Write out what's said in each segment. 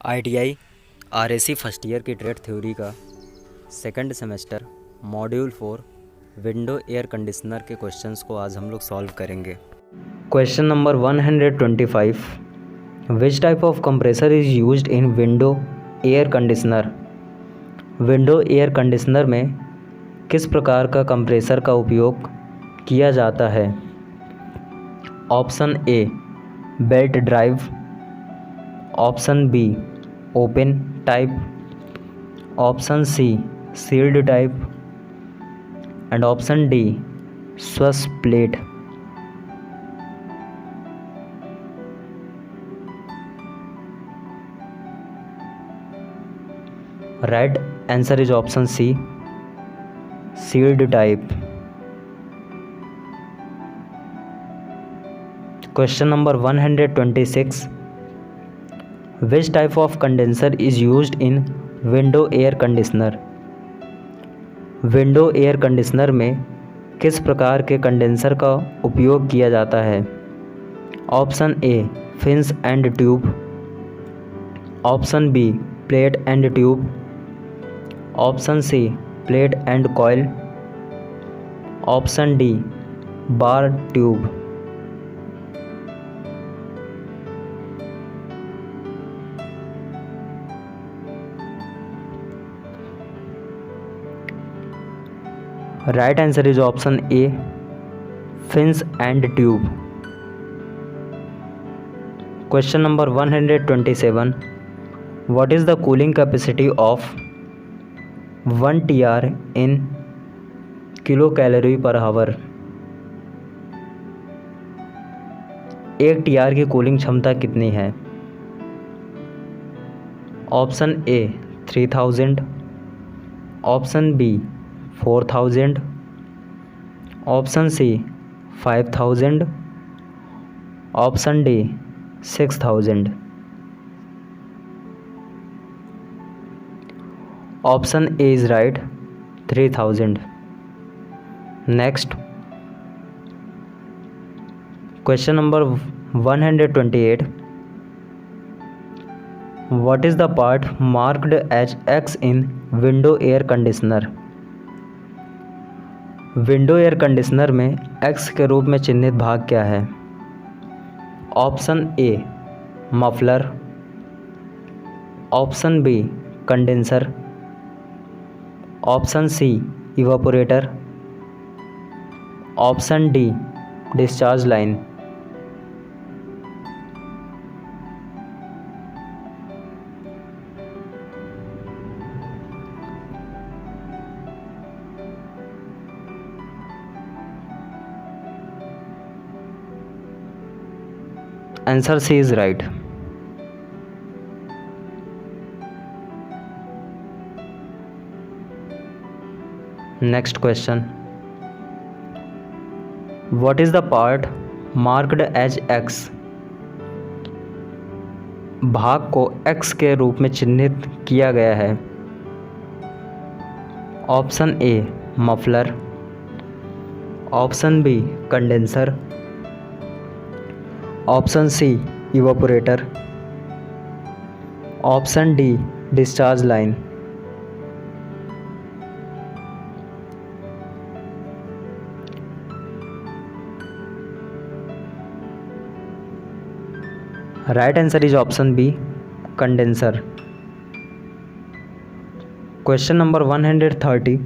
ITI RAC first year की trade theory का second semester module 4 window air conditioner के questions को आज हम लोग सॉल्व करेंगे। Question number 125, which type of compressor is used in window air conditioner. Window air conditioner में किस प्रकार का कंप्रेसर का उपयोग किया जाता है। Option A belt drive, option B open type, option C sealed type and option D switch plate. Right answer is option C sealed type. Question number 126, which type of condenser is used in window air conditioner. Window air conditioner में किस प्रकार के condenser का उपयोग किया जाता है। Option A fins and tube, option B plate and tube, option C plate and coil, option D bar tube. Right answer is option A fins and tube. Question number 127, what is the cooling capacity of 1 TR in kilo calorie per hour. 1 TR की cooling क्षमता कितनी है। Option A 3000, option B 4000, option C 5000, option D 6000। Option A is right 3000। Next question number 128, what is the part marked as X in window air conditioner. Window air conditioner में X के रूप में चिन्हित भाग क्या है। Option A muffler, option B condenser, option C evaporator, option D discharge line. Answer C is right. Next question, what is the part marked as X। भाग को X के रूप में चिन्हित किया गया है। Option A muffler, option B condenser, option C evaporator, option D discharge line. Right answer is option B condenser. Question number 130,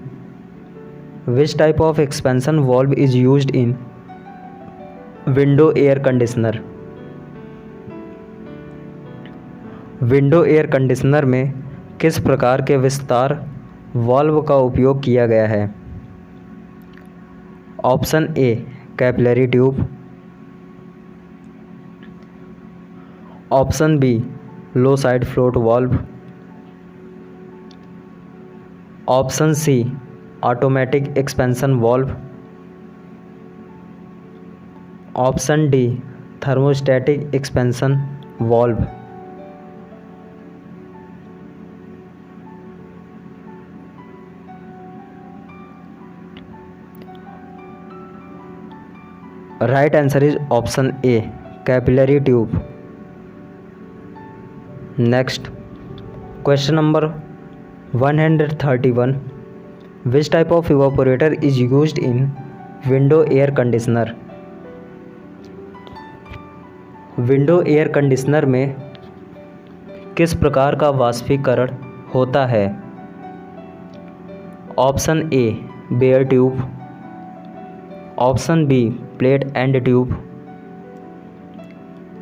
which type of expansion valve is used in window air conditioner. Window air conditioner में किस प्रकार के विस्तार valve का उपयोग किया गया है। Option A capillary tube, option B low side float valve, option C automatic expansion valve, option D thermostatic expansion valve. Right answer is option A capillary tube. Next Question number 131. Which type of evaporator is used in window air conditioner? Window air conditioner में किस प्रकार का वाष्पीकरण होता है? Option A bare tube, option B plate and tube,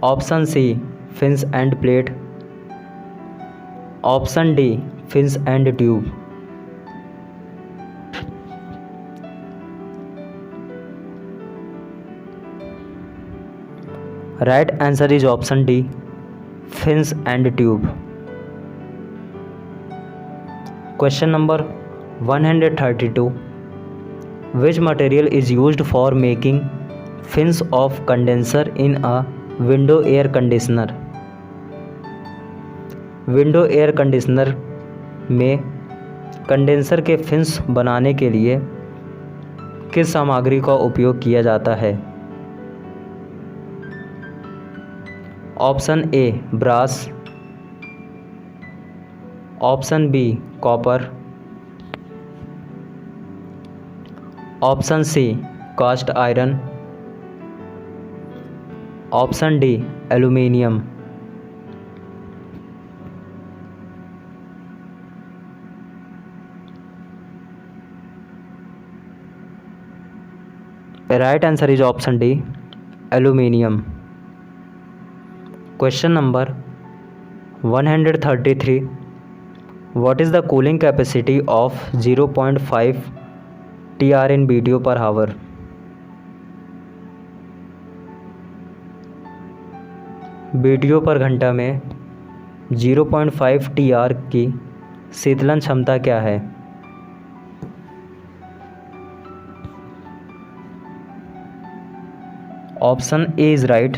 option C fins and plate, option D fins and tube. Right answer is option D fins and tube. Question number 132. Which material is used for making fins of condenser in a window air conditioner? Window air conditioner में condenser के fins बनाने के लिए किस सामग्री का उपयोग किया जाता है? Option A brass, option B copper, option C cast iron, option D aluminium. Right answer is option D aluminium. Question number 133. What is the cooling capacity of 0.5 TR in BTU per hour? BTU पर घंटा में 0.5 TR की शीतलन क्षमता क्या है? Option A is right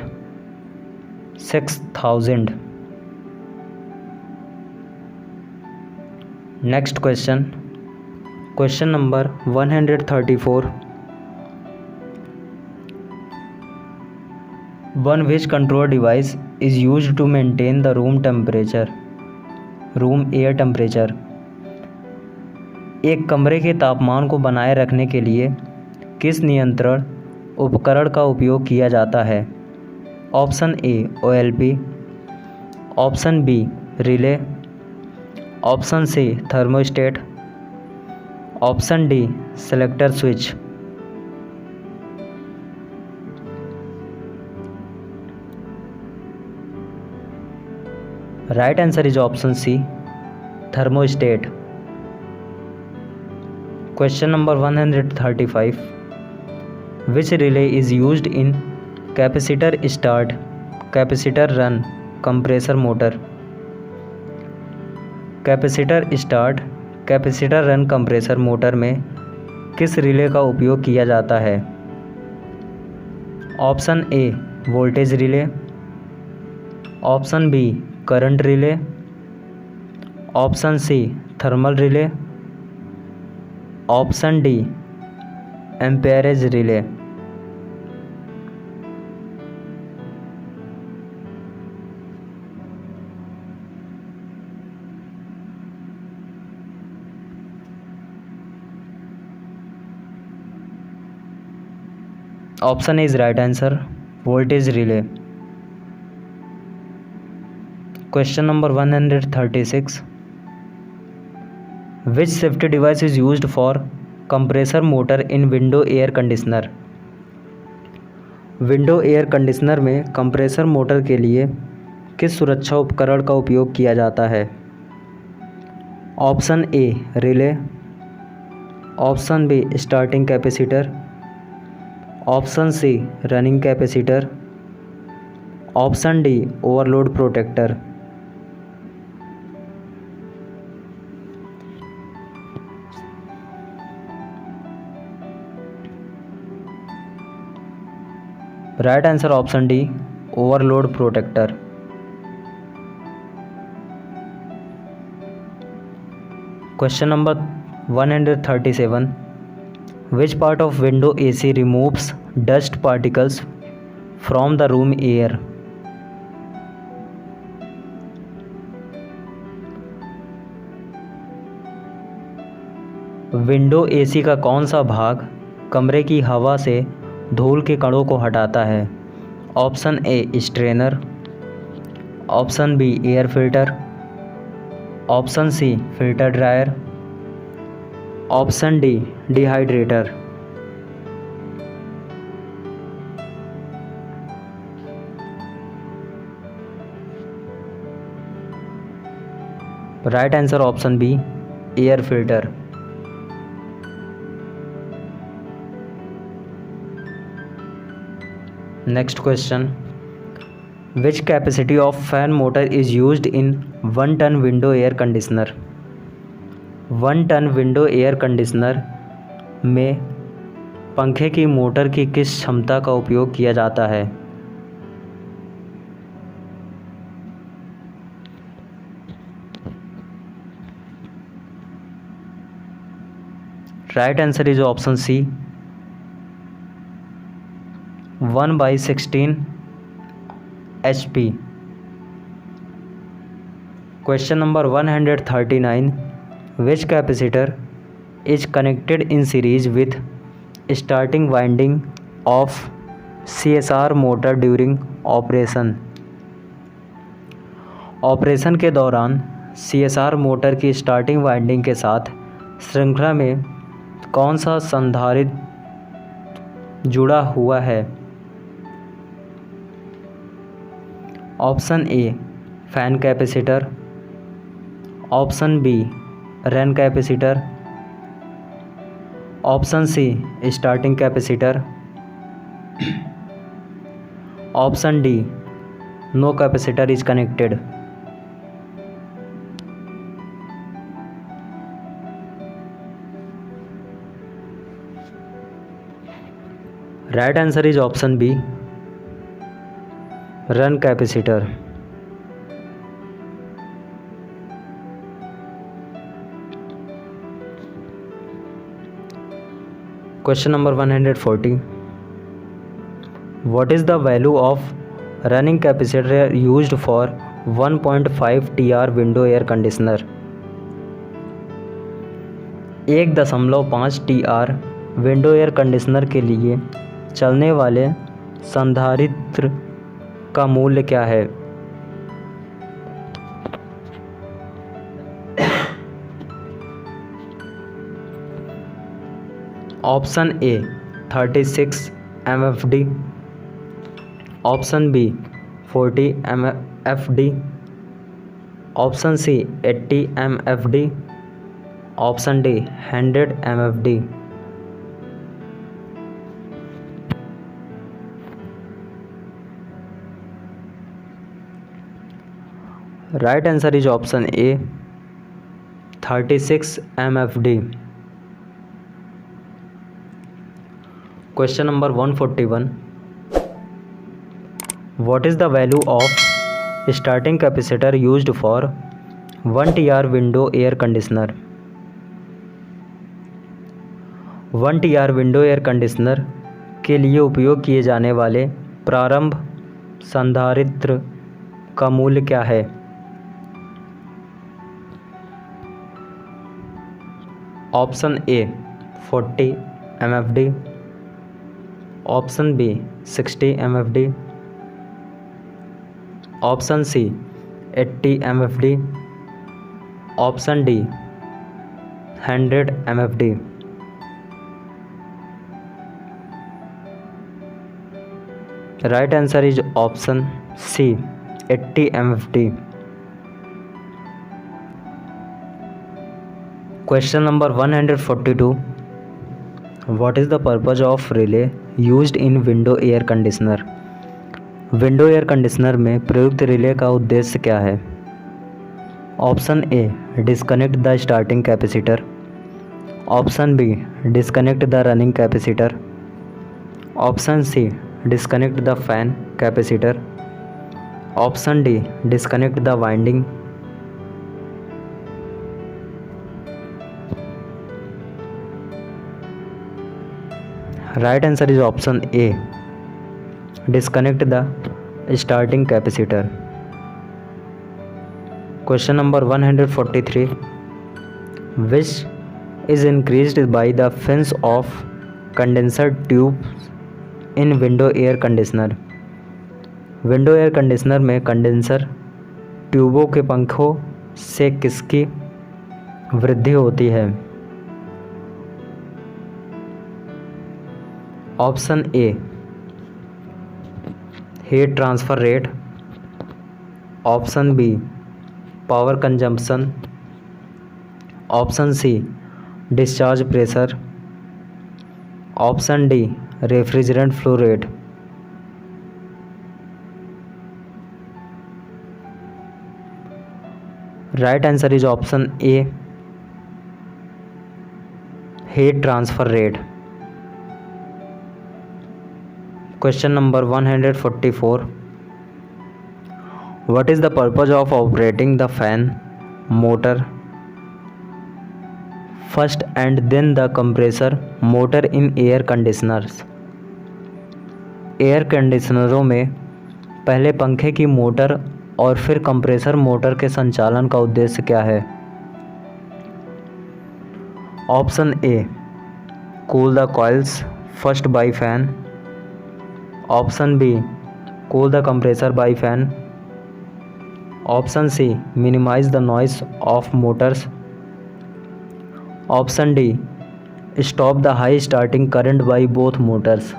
6000। Next question number 134. One which control device is used to maintain the room air temperature? एक कमरे के तापमान को बनाए रखने के लिए किस नियंत्रण उपकरण का उपयोग किया जाता है? Option A OLP, option B relay, option C thermostat, option D selector switch. Right answer is option C thermostat. Question number 135. Which relay is used in capacitor start capacitor run compressor motor? कैपेसिटर start capacitor run compressor motor में किस relay का उपयोग किया जाता है? Option A voltage relay, option B current relay, option C thermal relay, option D amperage relay. Option is right answer voltage relay. Question number 136. Which safety device is used for compressor motor in window air conditioner? Window air conditioner में compressor motor के लिए किस सुरक्षा उपकरण का उपयोग किया जाता है? Option A relay, option B starting capacitor, option C running capacitor, option D overload protector. Right answer option D overload protector. Question number 137. Which part of window AC removes dust particles from the room air? Window AC का कौन सा भाग कमरे की हवा से धूल के कणों को हटाता है? Option A strainer, option B air filter, option C filter dryer, option D dehydrator. Right answer option B air filter. Next question, which capacity of fan motor is used in 1 ton window air conditioner? 1 ton window air conditioner में पंखे की motor की किस क्षमता का उपयोग किया जाता है? Right answer is option C 1/16 HP। Question number 139, which capacitor is connected in series with starting winding of CSR motor during operation? Operation के दौरान CSR मोटर की स्टार्टिंग वाइंडिंग के साथ श्रृंखला में कौन सा संधारित्र जुड़ा हुआ है? Option A fan capacitor, option B run capacitor, option C starting capacitor, option D no capacitor is connected. Right answer is option B run capacitor. Question number 140, what is the value of running capacitor used for 1.5 TR window air conditioner? 1.5 TR window air conditioner के लिए चलने वाले संधारित्र का मूल्य क्या है? Option A 36 MFD, option B 40 MFD, option C 80 MFD, option D 100 MFD। Right answer is option A 36 MFD। Question number 141, what is the value of starting capacitor used for 1 TR window air conditioner? 1 TR window air conditioner के लिए उपयोग किए जाने वाले प्रारंभ संधारित्र का मूल्य क्या है? Option A 40 MFD, option B 60 MFD, option C 80 MFD, option D 100 MFD। Right answer is option C 80 MFD। Question number 142, what is the purpose of relay used in window air conditioner? Window air conditioner में प्रयुक्त relay का उद्देश्य क्या है? Option A disconnect the starting capacitor, option B disconnect the running capacitor, option C disconnect the fan capacitor, option D disconnect the winding. Right answer is option A disconnect the starting capacitor. Question number 143, which is increased by the fins of condenser tubes in window air conditioner. Window air conditioner में condenser ट्यूबों के पंखों से किसकी वृद्धि होती है? Option A heat transfer rate, option B power consumption, option C discharge pressure, option D refrigerant flow rate. Right answer is option A heat transfer rate. Question number 144, what is the purpose of operating the fan motor first and then the compressor motor in air conditioners? Air कंडीशनरों में पहले पंखे की motor और फिर compressor motor के संचालन का उद्देश्य क्या है? Option A cool the coils first by fan, option B cool the compressor by fan, option C minimise the noise of motors, option D stop the high starting current by both motors.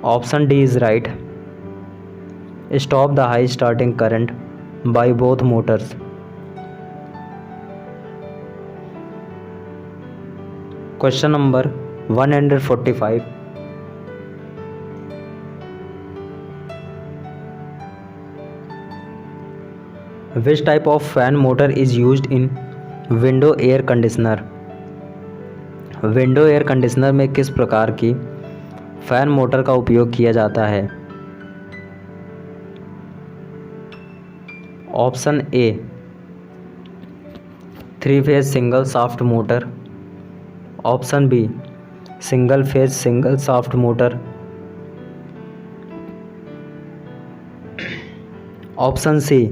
Option D is right, stop the high starting current by both motors. Question number 145, which type of fan motor is used in window air conditioner? Window air conditioner में किस प्रकार की fan motor का उपयोग किया जाता है? Option A 3 phase single shaft motor, option B single phase single shaft motor, option C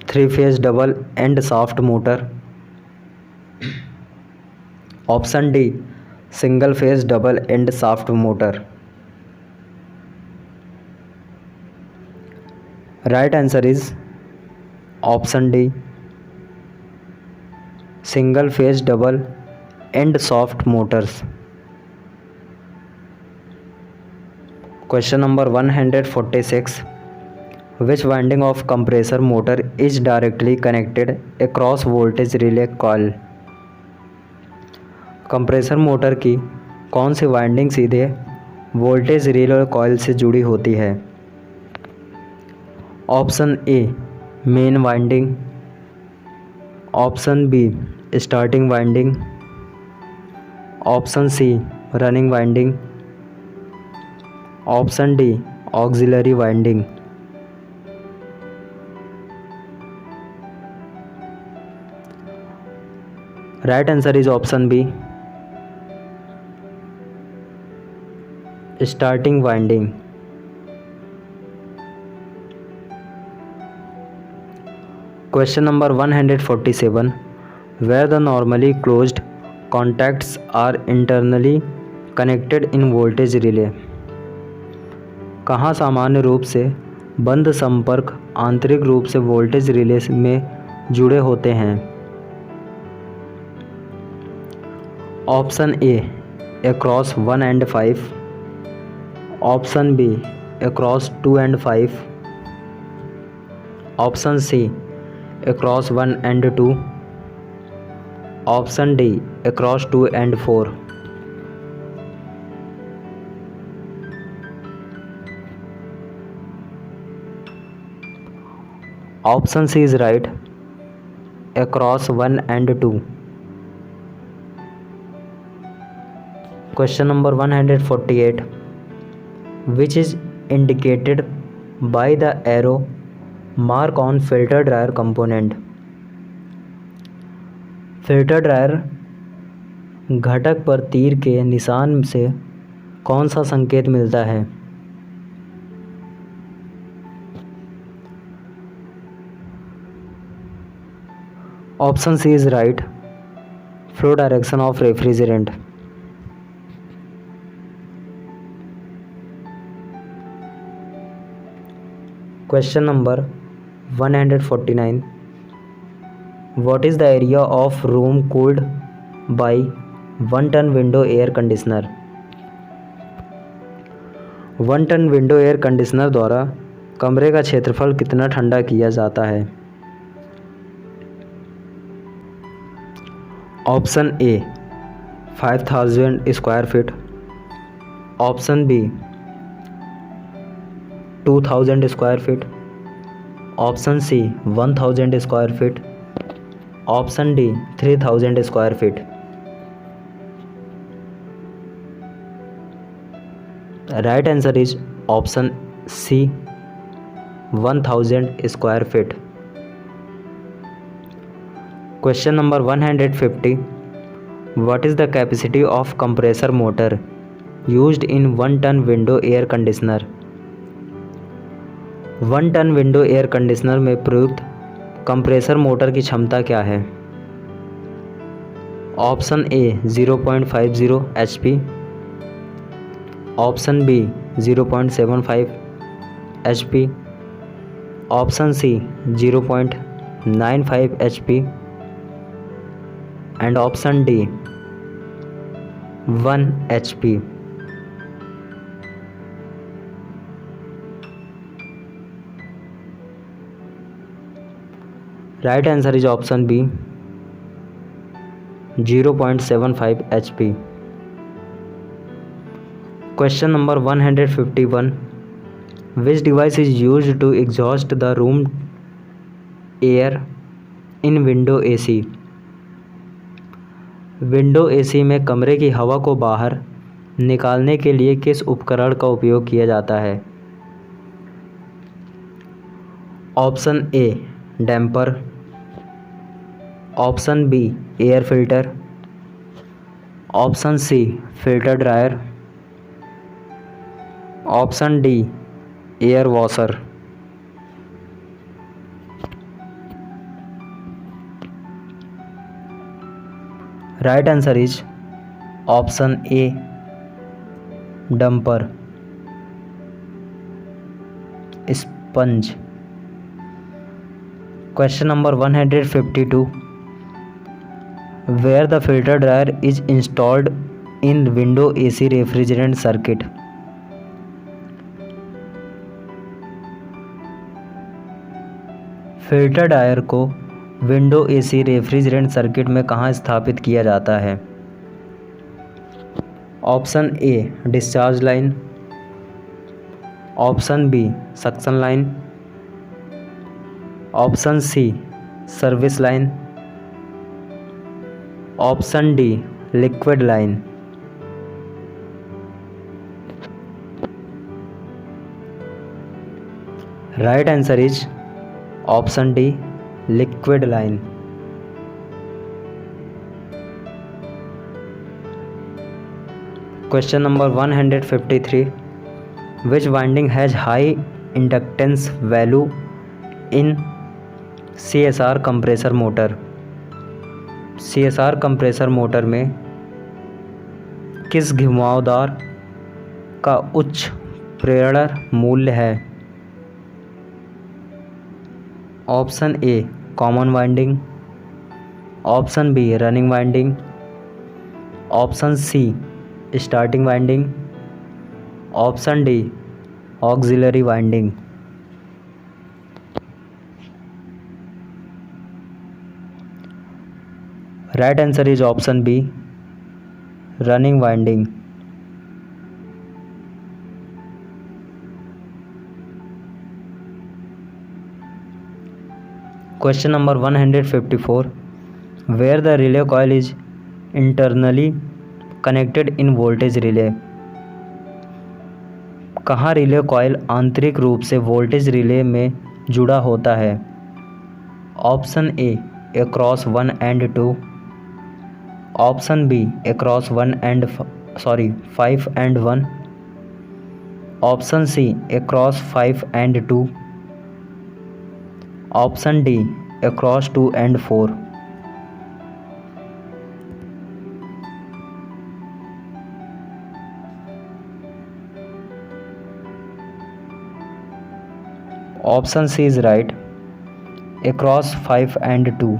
3 phase double end shaft motor, option D single phase double end shaft motor. Right answer is option D single phase double end soft motors. Question number 146, which winding of compressor motor is directly connected across voltage relay coil? Compressor motor की कौन सी winding सीधे voltage relay coil से जुड़ी होती है? Option A main winding, option B starting winding, option C running winding, option D auxiliary winding. Right answer is option B starting winding. Question number 147, where the normally closed contacts are internally connected in voltage relay? कहाँ सामान्य रूप से बंद संपर्क आंतरिक रूप से voltage relay में जुड़े होते हैं? Option A across 1 and 5, option B across 2 and 5, option C across 1 and 2, option D across 2 and 4। Option C is right, across 1 and 2। Question number 148, which is indicated by the arrow mark on filter dryer component? Filter dryer घटक पर तीर के निशान से कौन सा संकेत मिलता है? Option C is right, flow direction of refrigerant. Question number 149, what is the area of room cooled by 1 ton window air conditioner. 1 ton window air conditioner द्वारा कमरे का क्षेत्रफल कितना ठंडा किया जाता है। Option A 5000 square feet, option B 2000 square feet, option C 1000 square feet, option D 3000 square feet. Right answer is option C 1000 square feet. Question number 150, what is the capacity of compressor motor used in 1 ton window air conditioner. 1 ton window air conditioner में प्रयुक्त compressor motor की क्षमता क्या है। Option A 0.50 HP, option B 0.75 HP, option C 0.95 HP and option D 1 HP। Right answer is option B 0.75 HP। Question number 151, which device is used to exhaust the room air in window AC। Window AC में कमरे की हवा को बाहर निकालने के लिए किस उपकरण का उपयोग किया जाता है। Option A damper, option B air filter, option C filter dryer, option D air washer. Right answer is option A damper sponge. Question number 152, where the filter drier is installed in window AC refrigerant circuit. Filter drier को window AC refrigerant circuit में कहाँ स्थापित किया जाता है। Option A discharge line, option B suction line, option C service line, option D liquid line. Right answer is option D liquid line. Question number 153, which winding has high inductance value in CSR compressor motor. CSR compressor motor में किस घुमावदार का उच्च प्रेरण मूल्य है। Option A common winding, option B running winding, option C starting winding, option D auxiliary winding. Right answer is option B running winding. Question number 154, where the relay coil is internally connected in voltage relay. कहाँ relay coil आंतरिक रूप से voltage relay में जुड़ा होता है। Option A across 1 and 2, option B across 5 and 1, option C across 5 and 2, option D across 2 and 4। Option C is right, across 5 and 2,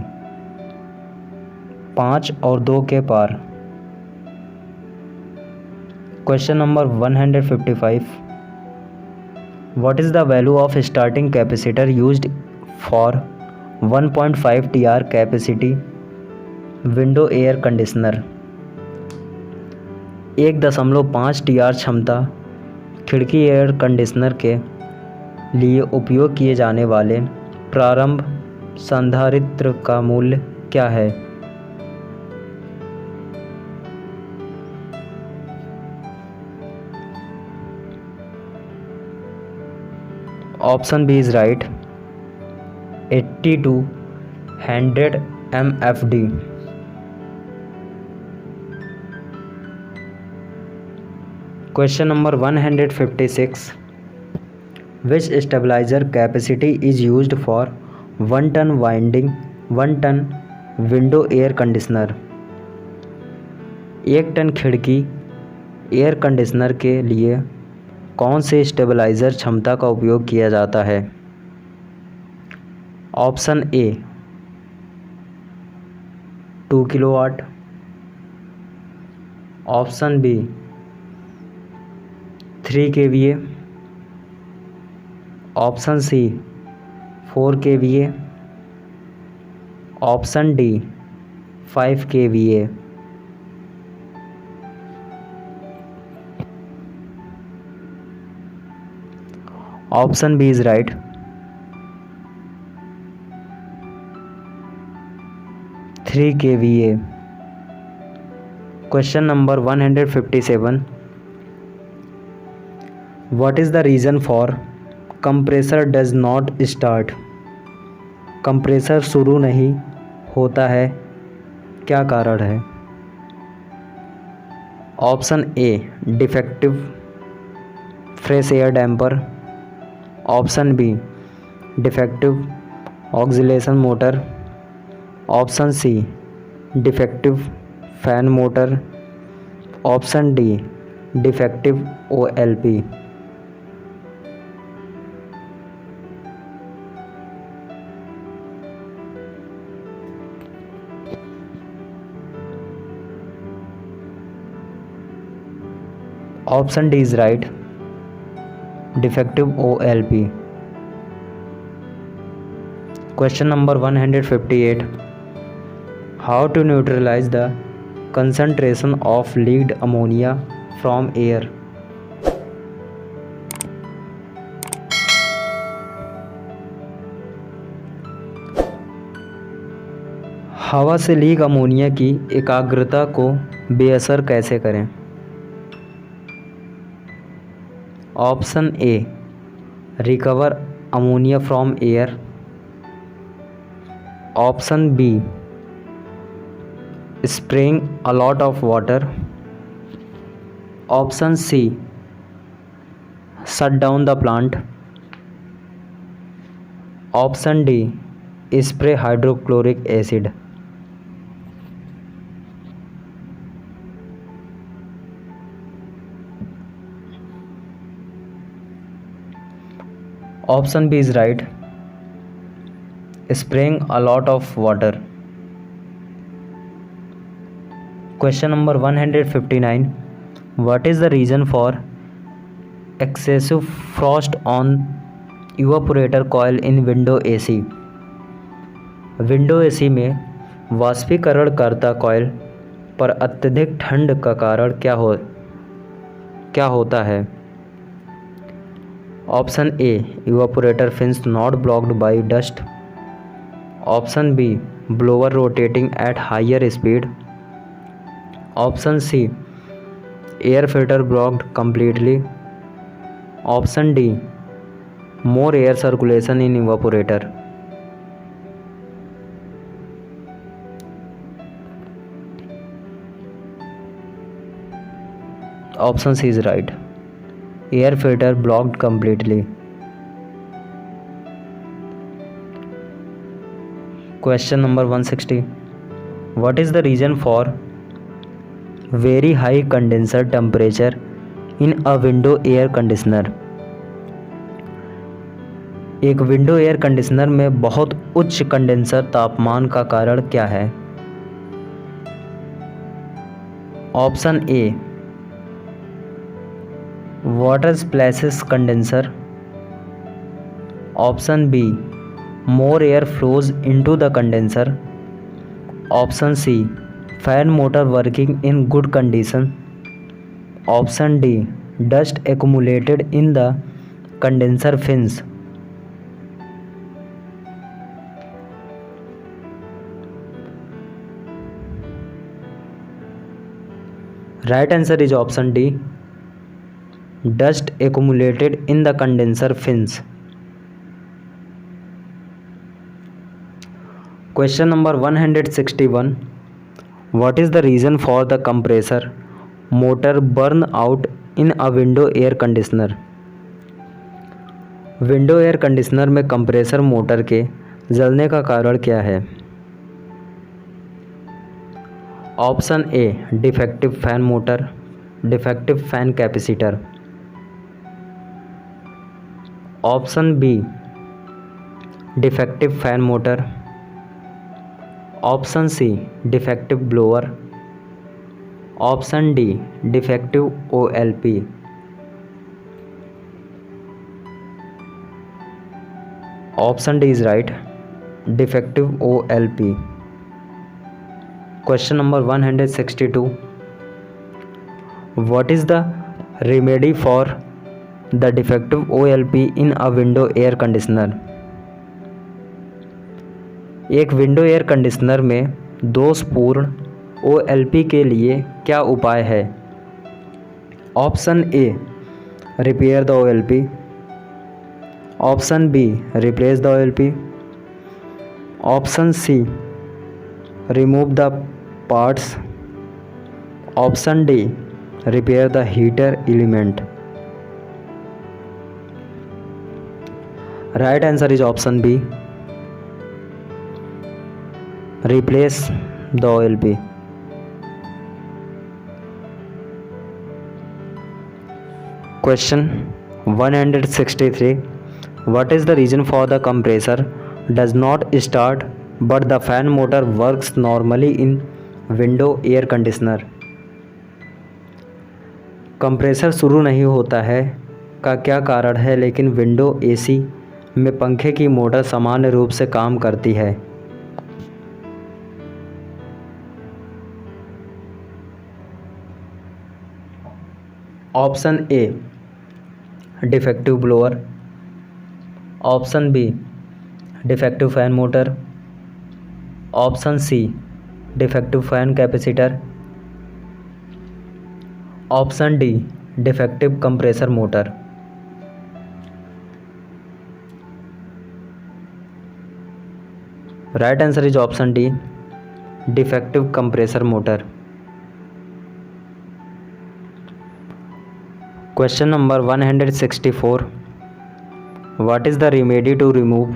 5 और 2 के पार। Question number 155, what is the value of starting capacitor used for 1.5 TR capacity window air conditioner. 1.5 TR क्षमता खिड़की air conditioner के लिए उपयोग किए जाने वाले प्रारंभ संधारित्र का मूल्य क्या है? Option B is right, 80 to 100 MFD। Question number 156, which stabiliser capacity is used for 1 ton winding 1 ton window air conditioner. 1 ton खिड़की एयर कंडीशनर के लिए कौन से स्टेबलाइजर क्षमता का उपयोग किया जाता है? Option A 2 kilowatt, option B 3 kVA, option C 4 kVA, option D 5 kVA। Option B is right, 3 kVA। Question number 157, what is the reason for compressor does not start. Compressor शुरू नहीं होता है, क्या कारण है? Option A defective fresh air damper, option B defective oscillation motor, option C defective fan motor, option D defective OLP। Option D is right, defective OLP। Question number 158, how to neutralise the concentration of leaked ammonia from air. हवा से leak ammonia की एकाग्रता को बेअसर कैसे करें? Option A recover ammonia from air, option B spraying a lot of water, option C shut down the plant, option D spray hydrochloric acid. Option B is right, spraying a lot of water. Question number 159, what is the reason for excessive frost on evaporator coil in window AC। Window AC में वाष्पीकरणकर्ता coil पर अत्यधिक ठंड का कारण क्या होता है? Option A evaporator fins not blocked by dust, option B blower rotating at higher speed, option C air filter blocked completely, option D more air circulation in evaporator. Option C is right, air filter blocked completely। Question number 160, what is the reason for very high condenser temperature in a window air conditioner. एक window air conditioner में बहुत उच्च condenser तापमान का कारण क्या है? Option A water splashes condenser, option B more air flows into the condenser, option C fan motor working in good condition, option D dust accumulated in the condenser fins. Right answer is option D. Dust accumulated in the condenser fins. Question number 161. What is the reason for the compressor motor burn out in a window air conditioner? Window air conditioner में compressor motor के जलने का कारण क्या है? Option A defective fan motor, defective fan capacitor, option B defective fan motor, option C defective blower, option D defective OLP। Option D is right, defective OLP। Question number 162. What is the remedy for the defective OLP in a window air conditioner? एक window air conditioner में दोषपूर्ण OLP के लिए क्या उपाय है? Option A repair the OLP, option B replace the OLP, option C remove the parts, option D repair the heater element। Right answer is option B, replace the OLP। Question 163. What is the reason for the compressor does not start but the fan motor works normally in window air conditioner? Compressor शुरू नहीं होता है का क्या कारण है लेकिन window AC में पंखे की मोटर सामान्य रूप से काम करती है? Option A defective blower, option B defective fan motor, option C defective fan capacitor, option D defective compressor motor. Right answer is option D defective compressor motor. Question number 164. What is the remedy to remove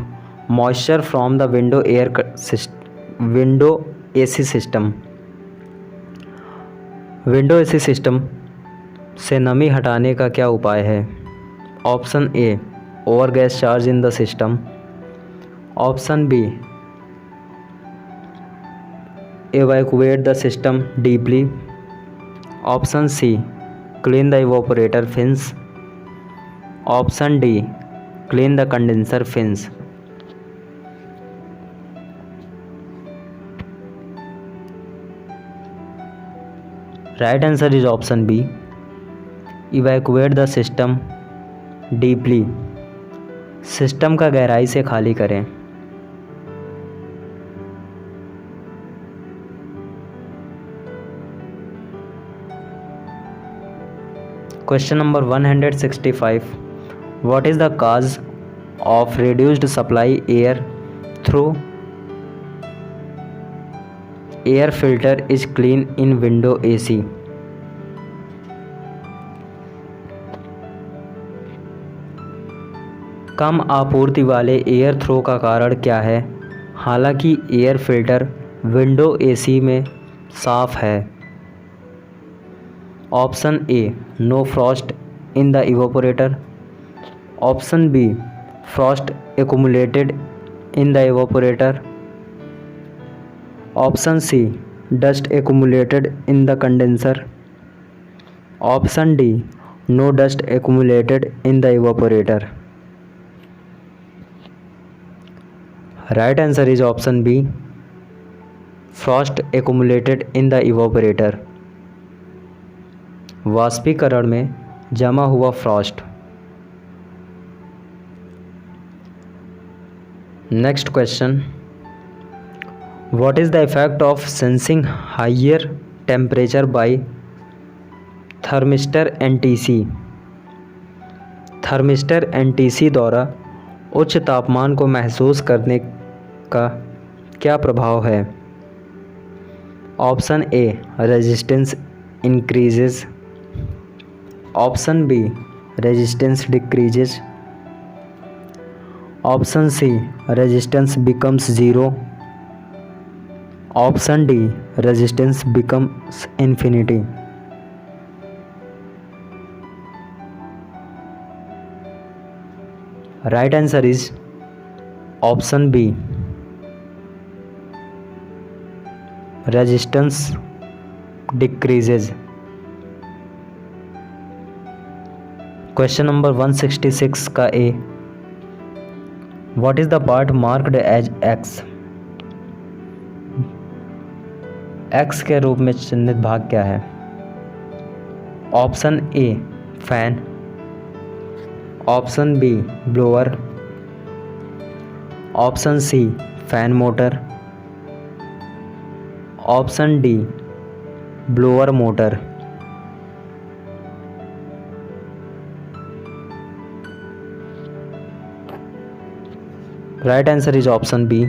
moisture from the window AC system? विंडो AC system से नमी हटाने का क्या उपाय है? Option A over gas charge in the system, option B evacuate the system deeply, option C clean the evaporator fins, option D clean the condenser fins। Right answer is option B evacuate the system deeply, system का गहराई से खाली करें। Question number 165. What is the cause of reduced supply air through air filter is clean in window AC? कम आपूर्ति वाले air throw का कारण क्या है हालांकि एयर फिल्टर विंडो AC में साफ है? Option A no frost in the evaporator, option B frost accumulated in the evaporator? Option C, dust accumulated in the condenser. Option D, no dust accumulated in the evaporator. Right answer is option B, frost accumulated in the evaporator. वाष्पीकरण में जमा हुआ frost. Next question, what is the effect of sensing higher temperature by thermistor NTC? Thermistor NTC द्वारा उच्च तापमान को महसूस करने का क्या प्रभाव है? Option A, resistance increases. Option B, resistance decreases. Option C, resistance becomes zero. Option D, resistance becomes infinity. Right answer is option B, resistance decreases. Question number 166 का A, what is the part marked as X? X के रूप में चिन्हित भाग क्या है? Option A, fan. Option B, blower. Option C, fan motor. Option D, blower motor. Right answer is option B,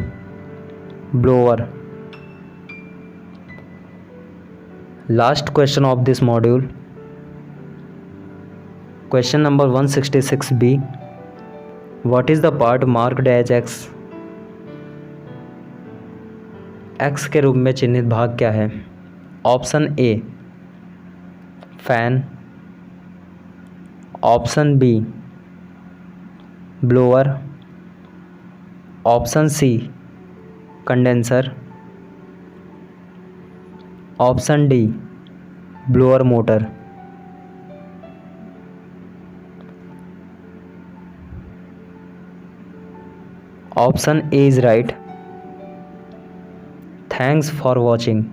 blower. Last question of this module, question number 166b, what is the part marked as X? X के रूप में चिन्हित भाग क्या है? Option A, fan. Option B, blower. Option C, condenser. Option D, blower motor. Option A is right. Thanks for watching.